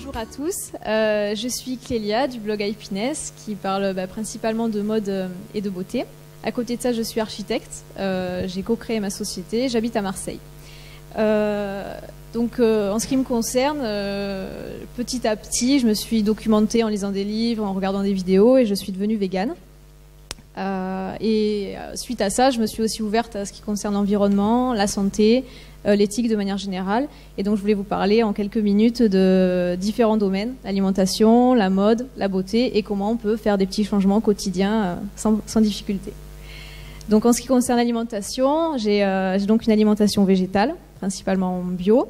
bonjour à tous. Je suis Clélia du blog Happiness qui parle principalement de mode et de beauté. À côté de ça, je suis architecte. J'ai co-créé ma société. J'habite à Marseille. Donc, en ce qui me concerne, petit à petit, je me suis documentée en lisant des livres, en regardant des vidéos et je suis devenue végane. Suite à ça, je me suis aussi ouverte à ce qui concerne l'environnement, la santé, l'éthique de manière générale. Et donc, je voulais vous parler en quelques minutes de différents domaines, l'alimentation, la mode, la beauté et comment on peut faire des petits changements quotidiens sans difficulté. Donc, en ce qui concerne l'alimentation, j'ai donc une alimentation végétale, principalement bio,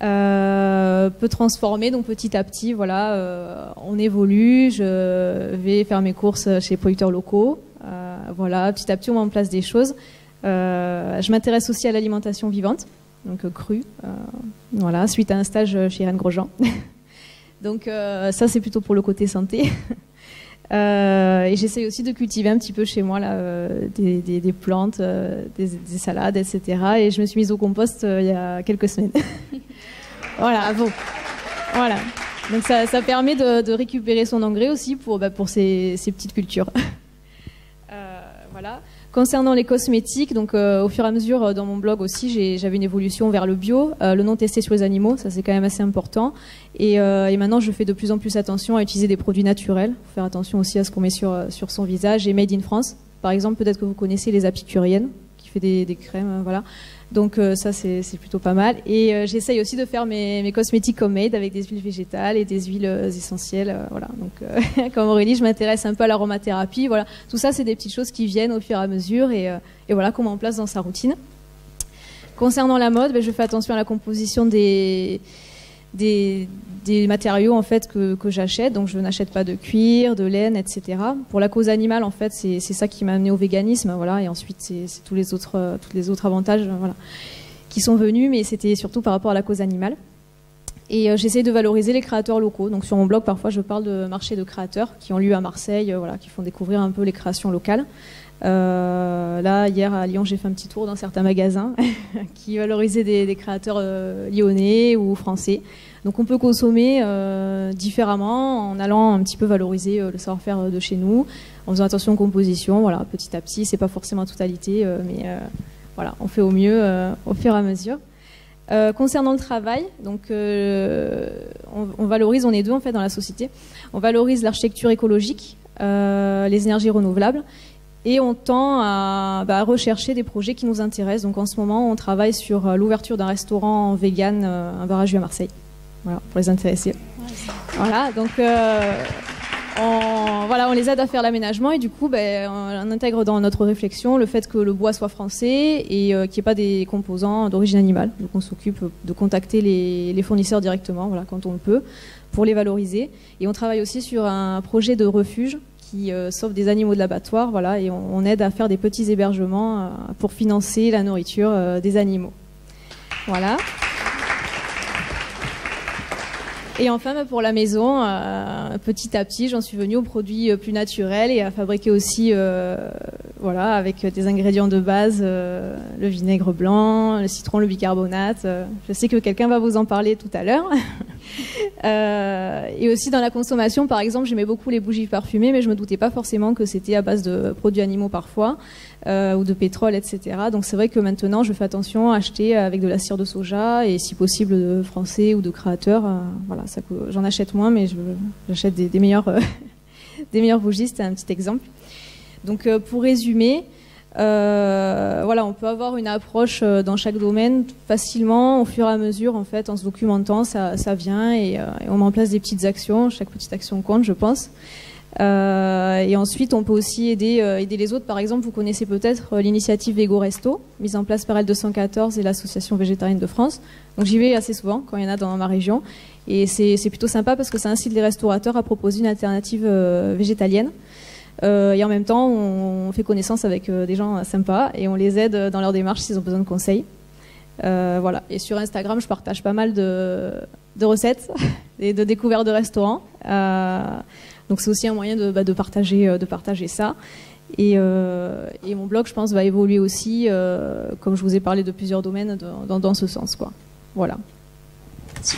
peu transformée, donc petit à petit, voilà, on évolue. Je vais faire mes courses chez les producteurs locaux. Voilà, petit à petit, on met en place des choses. Je m'intéresse aussi à l'alimentation vivante, donc crue, voilà, suite à un stage chez Irène Grosjean. Donc ça, c'est plutôt pour le côté santé. Et j'essaye aussi de cultiver un petit peu chez moi là, des plantes, des salades, etc. Et je me suis mise au compost il y a quelques semaines. Voilà, bon. Voilà. Donc ça permet de récupérer son engrais aussi pour ces petites cultures. Voilà. Concernant les cosmétiques, donc au fur et à mesure dans mon blog aussi, j'avais une évolution vers le bio, le non testé sur les animaux, ça c'est quand même assez important. Et maintenant, je fais de plus en plus attention à utiliser des produits naturels. Faut faire attention aussi à ce qu'on met sur son visage. Et Made in France, par exemple, peut-être que vous connaissez les Apicuriennes, qui fait des crèmes, voilà. Donc ça c'est plutôt pas mal. Et j'essaye aussi de faire mes cosmétiques homemade avec des huiles végétales et des huiles essentielles. Voilà. Donc comme Aurélie, je m'intéresse un peu à l'aromathérapie. Voilà. Tout ça c'est des petites choses qui viennent au fur et à mesure et voilà qu'on met en place dans sa routine. Concernant la mode, je fais attention à la composition des matériaux en fait que j'achète. Donc je n'achète pas de cuir, de laine, etc. Pour la cause animale, en fait, c'est ça qui m'a amené au véganisme, voilà. Et ensuite c'est tous les autres avantages, voilà, qui sont venus, mais c'était surtout par rapport à la cause animale. Et j'essaie de valoriser les créateurs locaux. Donc sur mon blog, parfois je parle de marchés de créateurs qui ont lieu à Marseille, voilà, qui font découvrir un peu les créations locales. Là, hier à Lyon, j'ai fait un petit tour dans certains magasins qui valorisaient des créateurs lyonnais ou français. Donc on peut consommer différemment en allant un petit peu valoriser le savoir-faire de chez nous, en faisant attention aux compositions, voilà, petit à petit. C'est pas forcément en totalité, mais voilà, on fait au mieux au fur et à mesure. Concernant le travail, donc on valorise, on est deux en fait dans la société. On valorise l'architecture écologique, les énergies renouvelables. Et on tend à rechercher des projets qui nous intéressent. Donc en ce moment, on travaille sur l'ouverture d'un restaurant vegan, un barrage à Marseille. Voilà, pour les intéressés. Voilà, donc on les aide à faire l'aménagement et du coup, on intègre dans notre réflexion le fait que le bois soit français et qu'il n'y ait pas des composants d'origine animale. Donc on s'occupe de contacter les fournisseurs directement, voilà, quand on le peut, pour les valoriser. Et on travaille aussi sur un projet de refuge qui sauve des animaux de l'abattoir, voilà, et on aide à faire des petits hébergements pour financer la nourriture des animaux. Voilà. Et enfin, pour la maison, petit à petit, j'en suis venue aux produits plus naturels et à fabriquer aussi, voilà, avec des ingrédients de base, le vinaigre blanc, le citron, le bicarbonate. Je sais que quelqu'un va vous en parler tout à l'heure. Et aussi dans la consommation, par exemple, j'aimais beaucoup les bougies parfumées, mais je me doutais pas forcément que c'était à base de produits animaux parfois, ou de pétrole, etc. Donc c'est vrai que maintenant, je fais attention à acheter avec de la cire de soja et si possible de français ou de créateurs. Voilà, j'en achète moins, mais j'achète des meilleurs bougies. C'était un petit exemple. Donc pour résumer, voilà, on peut avoir une approche dans chaque domaine facilement, au fur et à mesure, en fait, en se documentant, ça vient et on met en place des petites actions. Chaque petite action compte, je pense. Et ensuite, on peut aussi aider les autres. Par exemple, vous connaissez peut-être l'initiative Végo Resto, mise en place par L214 et l'Association végétarienne de France. Donc j'y vais assez souvent quand il y en a dans ma région. Et c'est plutôt sympa parce que ça incite les restaurateurs à proposer une alternative végétalienne. Et en même temps, on fait connaissance avec des gens sympas et on les aide dans leur démarche s'ils ont besoin de conseils. Voilà. Et sur Instagram, je partage pas mal de recettes et de découvertes de restaurants. Donc c'est aussi un moyen de partager ça. Et mon blog, je pense, va évoluer aussi, comme je vous ai parlé de plusieurs domaines, dans ce sens, quoi. Voilà. Merci.